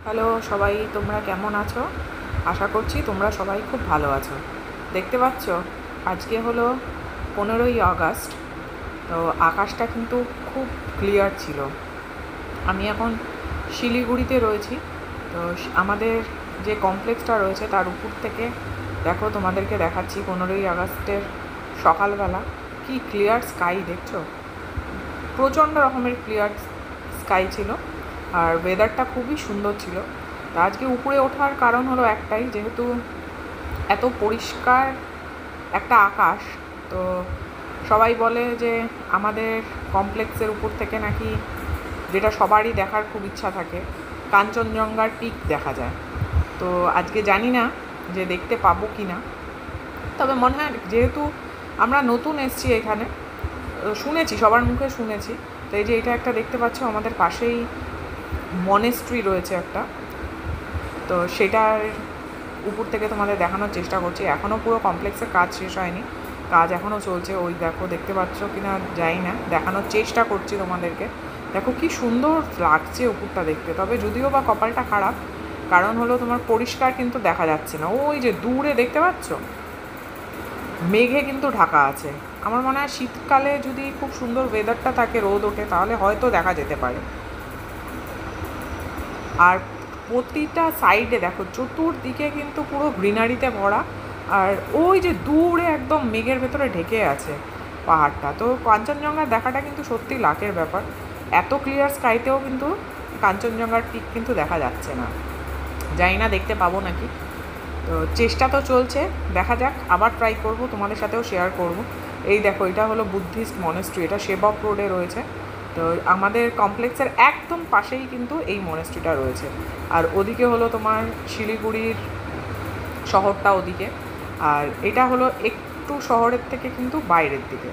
Hello সবাই, তোমরা কেমন আছো? আশা করছি তোমরা সবাই খুব ভালো আছো। দেখতে পাচ্ছ আজকে হলো 15ই আগস্ট। তো আকাশটা কিন্তু খুব ক্লিয়ার ছিল। আমি এখন শিলিগুড়িতে রয়েছি। তো আমাদের যে কমপ্লেক্সটা রয়েছে তার উপর থেকে দেখো, তোমাদেরকে দেখাচ্ছি 15ই আগস্টের সকালবেলা কি ক্লিয়ার স্কাই দেখছো। প্রচণ্ড রকমের ক্লিয়ার স্কাই ছিল আর ওয়েদারটা খুবই সুন্দর ছিল। তো আজকে উপরে ওঠার কারণ হলো একটাই, যেহেতু এত পরিষ্কার একটা আকাশ। তো সবাই বলে যে আমাদের কমপ্লেক্সের উপর থেকে নাকি, যেটা সবারই দেখার খুব ইচ্ছা থাকে, কাঞ্চনজঙ্ঘার পিক দেখা যায়। তো আজকে জানি না যে দেখতে পাবো কি না, তবে মনে হয় যেহেতু আমরা নতুন এসছি এখানে, শুনেছি, সবার মুখে শুনেছি। তো এই যে এটা একটা দেখতে পাচ্ছ, আমাদের পাশেই মনেস্ট্রি রয়েছে একটা, তো সেটার উপর থেকে তোমাদের দেখানোর চেষ্টা করছি। এখনও পুরো কমপ্লেক্সের কাজ শেষ হয়নি, কাজ এখনও চলছে। ওই দেখো, দেখতে পাচ্ছ কি না যাই না, দেখানোর চেষ্টা করছি তোমাদেরকে। দেখো কি সুন্দর লাগছে উপরটা দেখতে। তবে যদিও বা কপালটা খারাপ, কারণ হলো তোমার পরিষ্কার কিন্তু দেখা যাচ্ছে না। ওই যে দূরে দেখতে পাচ্ছ মেঘে কিন্তু ঢাকা আছে। আমার মনে হয় শীতকালে যদি খুব সুন্দর ওয়েদারটা থাকে, রোদ ওঠে, তাহলে হয়তো দেখা যেতে পারে। আর প্রতিটা সাইডে দেখো, চতুর্দিকে কিন্তু পুরো গ্রিনারিতে ভরা। আর ওই যে দূরে একদম মেঘের ভেতরে ঢেকে আছে পাহাড়টা। তো কাঞ্চনজঙ্ঘার দেখাটা কিন্তু সত্যি লাকের ব্যাপার। এত ক্লিয়ার স্কাইতেও কিন্তু কাঞ্চনজঙ্ঘার পিক কিন্তু দেখা যাচ্ছে না। জানি না দেখতে পাবো নাকি। তো চেষ্টা তো চলছে, দেখা যাক। আবার ট্রাই করব, তোমাদের সাথেও শেয়ার করব। এই দেখো, এটা হলো বুদ্ধিস্ট মনেস্ট্রি, এটা সেবক রোডে রয়েছে। তো আমাদের কমপ্লেক্সের একদম পাশেই কিন্তু এই মনেস্ট্রিটা রয়েছে। আর ওদিকে হলো তোমার শিলিগুড়ির শহরটা ওদিকে। আর এটা হলো একটু শহরের থেকে কিন্তু বাইরের দিকে।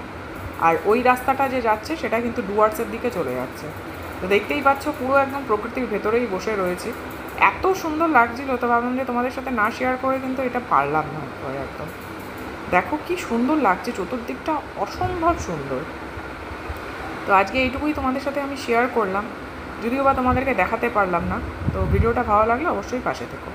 আর ওই রাস্তাটা যে যাচ্ছে সেটা কিন্তু ডুয়ার্সের দিকে চলে যাচ্ছে। তো দেখতেই পাচ্ছ পুরো একদম প্রকৃতির ভেতরেই বসে রয়েছি। এত সুন্দর লাগছিল, তো ভাবলাম যে তোমাদের সাথে না শেয়ার করে কিন্তু এটা পারলাম না। একদম দেখো কি সুন্দর লাগছে, চতুর্দিকটা অসম্ভব সুন্দর। তো আজকে এইটুকুই তোমাদের সাথে আমি শেয়ার করলাম, যদিও বা তোমাদেরকে দেখাতে পারলাম না। তো ভিডিওটা ভালো লাগলে অবশ্যই পাশে থেকো।